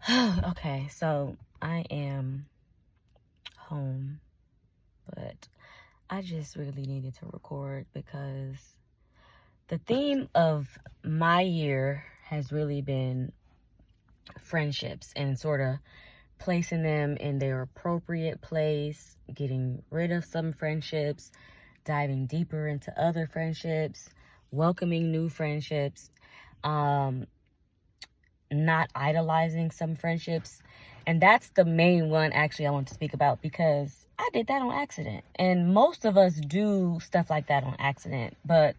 Okay, so I am home, but I just really needed to record because the theme of my year has really been friendships and sort of placing them in their appropriate place, getting rid of some friendships, diving deeper into other friendships, welcoming new friendships. Um, Not idolizing some friendships. And that's the main one actually I want to speak about because I did that on accident. And most of us do stuff like that on accident. But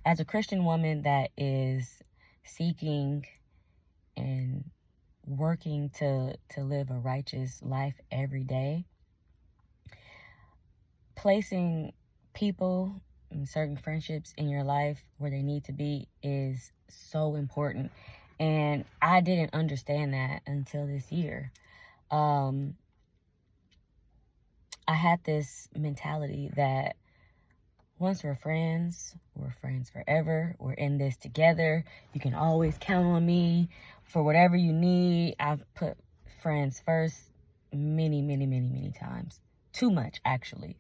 as a Christian woman that is seeking and working to live a righteous life every day, placing people and certain friendships in your life where they need to be is so important. And I didn't understand that until this year. I had this mentality that once we're friends forever. We're in this together. You can always count on me for whatever you need. I've put friends first many, many, many, many times. Too much, actually,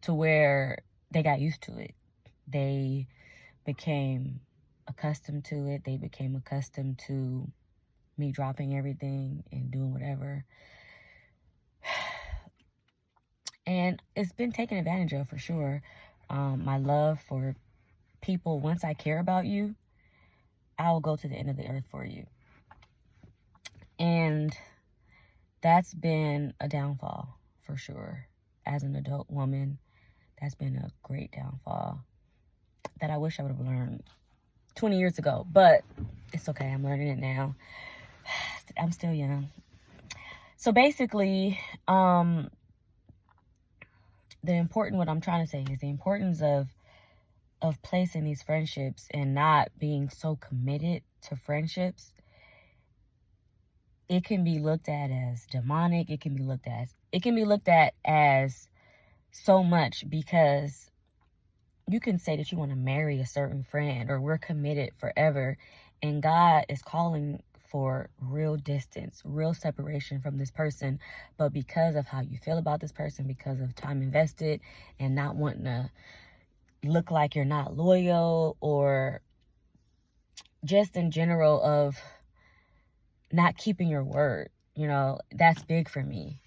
to where they got used to it. They became accustomed to it. They became accustomed to me dropping everything and doing whatever. And it's been taken advantage of for sure. My love for people, once I care about you, I will go to the end of the earth for you. And that's been a downfall for sure. As an adult woman, that's been a great downfall that I wish I would have learned 20 years ago. But it's okay. I'm learning it now. I'm still young. So basically, what I'm trying to say is the importance of placing these friendships and not being so committed to friendships. It can be looked at as demonic. It can be looked at as so much, because you can say that you want to marry a certain friend or we're committed forever, and God is calling for real distance, real separation from this person. But because of how you feel about this person, because of time invested and not wanting to look like you're not loyal, or just in general of not keeping your word, that's big for me.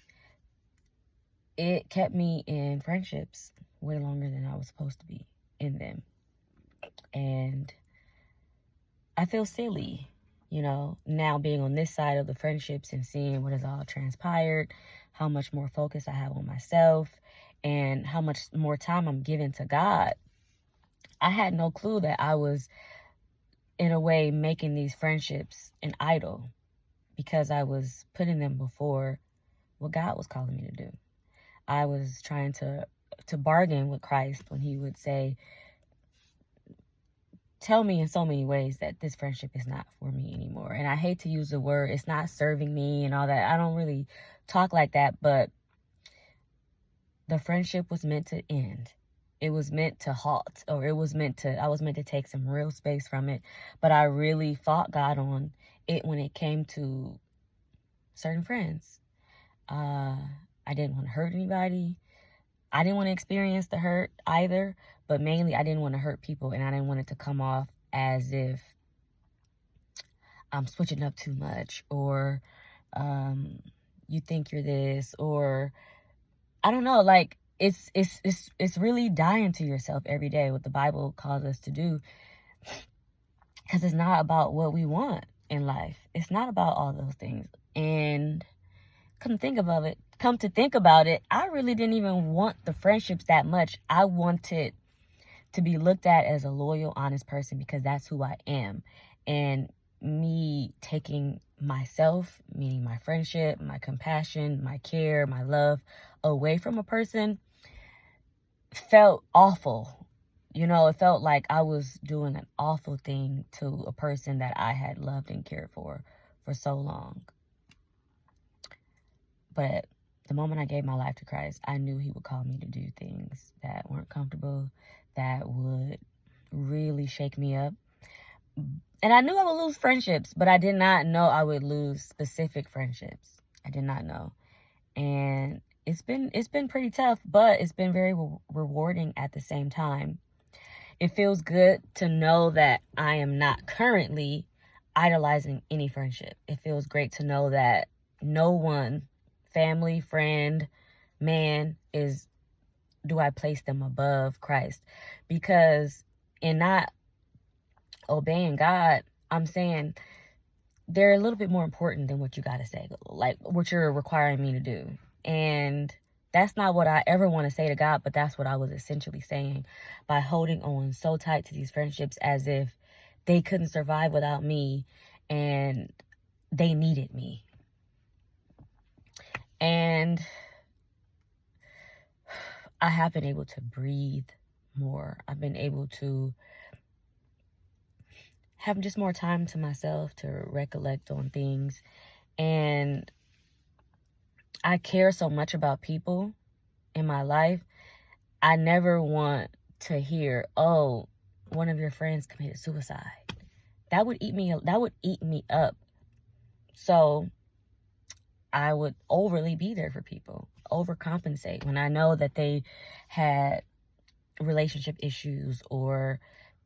It kept me in friendships way longer than I was supposed to be in them. And I feel silly, now being on this side of the friendships and seeing what has all transpired, how much more focus I have on myself, and how much more time I'm giving to God. I had no clue that I was, in a way, making these friendships an idol, because I was putting them before what God was calling me to do. I was trying to bargain with Christ when he would say, tell me in so many ways that this friendship is not for me anymore. And I hate to use the word, it's not serving me and all that. I don't really talk like that, but the friendship was meant to end. It was meant to halt, or I was meant to take some real space from it. But I really fought God on it when it came to certain friends. I didn't want to hurt anybody. I didn't want to experience the hurt either, but mainly I didn't want to hurt people, and I didn't want it to come off as if I'm switching up too much, or you think you're this, or I don't know, like it's really dying to yourself every day, what the Bible calls us to do, because it's not about what we want in life. It's not about all those things. And come to think about it, I really didn't even want the friendships that much. I wanted to be looked at as a loyal, honest person, because that's who I am. And me taking myself, meaning my friendship, my compassion, my care, my love, away from a person felt awful. It felt like I was doing an awful thing to a person that I had loved and cared for so long. But the moment I gave my life to Christ, I knew he would call me to do things that weren't comfortable, that would really shake me up. And I knew I would lose friendships, but I did not know I would lose specific friendships. I did not know. And it's been pretty tough, but it's been very rewarding at the same time. It feels good to know that I am not currently idolizing any friendship. It feels great to know that no one, family, friend, man, do I place them above Christ. Because in not obeying God, I'm saying they're a little bit more important than what you got to say, like what you're requiring me to do. And that's not what I ever want to say to God, but that's what I was essentially saying by holding on so tight to these friendships as if they couldn't survive without me and they needed me. And I have been able to breathe more. I've been able to have just more time to myself to recollect on things. And I care so much about people in my life. I never want to hear, oh, one of your friends committed suicide. That would eat me up. So I would overly be there for people, overcompensate when I know that they had relationship issues or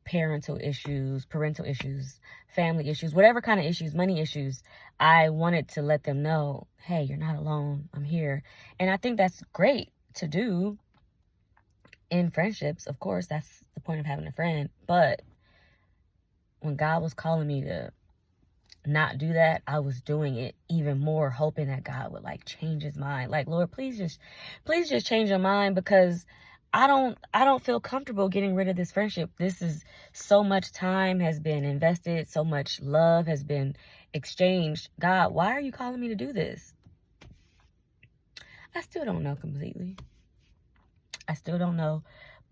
parental issues, family issues, whatever kind of issues, money issues. I wanted to let them know, hey, you're not alone. I'm here. And I think that's great to do in friendships. Of course, that's the point of having a friend. But when God was calling me to not do that, I was doing it even more, hoping that God would like change his mind. Like, Lord, please just change your mind, because I don't feel comfortable getting rid of this friendship. This is so much time has been invested, so much love has been exchanged. God, why are you calling me to do this? I still don't know completely. I still don't know,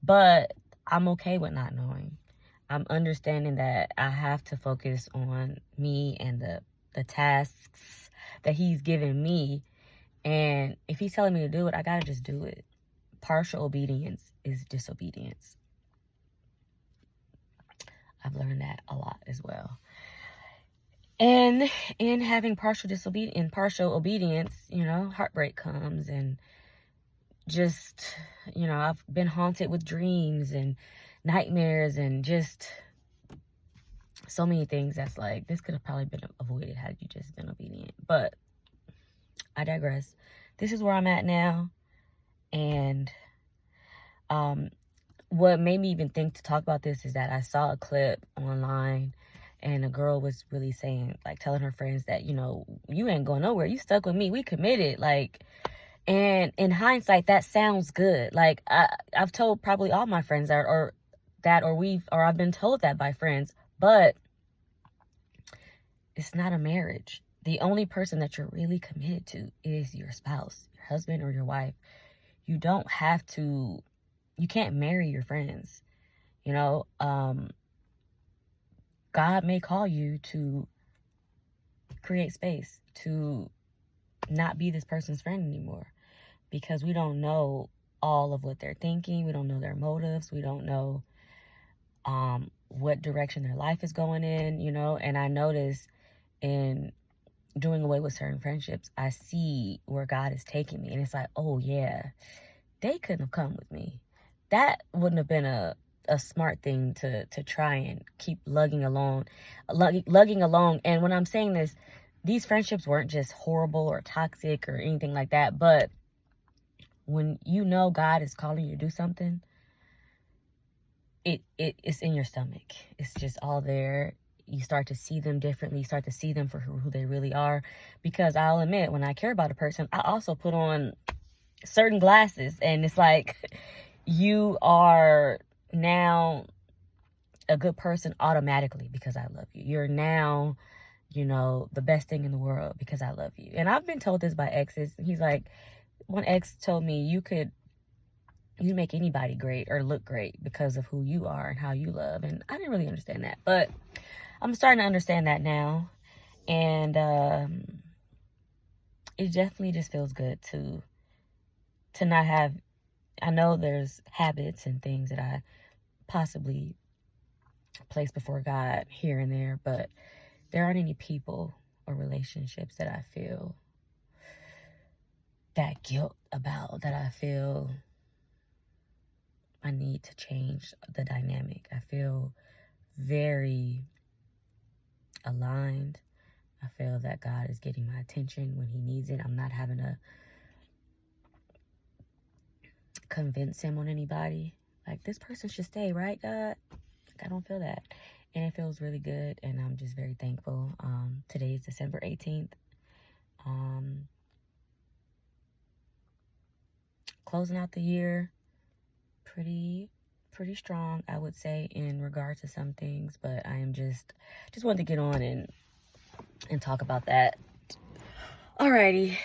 but I'm okay with not knowing. I'm understanding that I have to focus on me and the tasks that he's given me. And if he's telling me to do it, I gotta just do it. Partial obedience is disobedience. I've learned that a lot as well. And in having partial obedience, heartbreak comes, and just, I've been haunted with dreams and nightmares and just so many things that's like, this could have probably been avoided had you just been obedient. But I digress. This is where I'm at now. And what made me even think to talk about this is that I saw a clip online, and a girl was really saying, like, telling her friends that, you ain't going nowhere. You stuck with me. We committed. Like, and in hindsight, that sounds good. Like, I've told probably all my friends or I've been told that by friends, but it's not a marriage. The only person that you're really committed to is your spouse, your husband or your wife. You can't marry your friends. God may call you to create space, to not be this person's friend anymore, because we don't know all of what they're thinking. We don't know their motives. We don't know what direction their life is going in, and I notice in doing away with certain friendships, I see where God is taking me, and it's like, oh yeah, they couldn't have come with me. That wouldn't have been a smart thing to try and keep lugging along. And when I'm saying this, these friendships weren't just horrible or toxic or anything like that, but when God is calling you to do something, it's in your stomach. It's just all there. You start to see them differently. You start to see them for who they really are. Because I'll admit, when I care about a person, I also put on certain glasses, and it's like, you are now a good person automatically because I love you. You're now, the best thing in the world because I love you. And I've been told this by exes. He's like, one ex told me, you make anybody great or look great because of who you are and how you love. And I didn't really understand that, but I'm starting to understand that now. And it definitely just feels good to not have, I know there's habits and things that I possibly place before God here and there, but there aren't any people or relationships that I feel that guilt about, that I feel I need to change the dynamic. I feel very aligned. I feel that God is getting my attention when he needs it. I'm not having to convince him on anybody. Like, this person should stay, right, God? I don't feel that. And it feels really good, and I'm just very thankful. Today is December 18th. Closing out the year pretty strong, I would say, in regards to some things, but I am just wanted to get on and talk about that. Alrighty.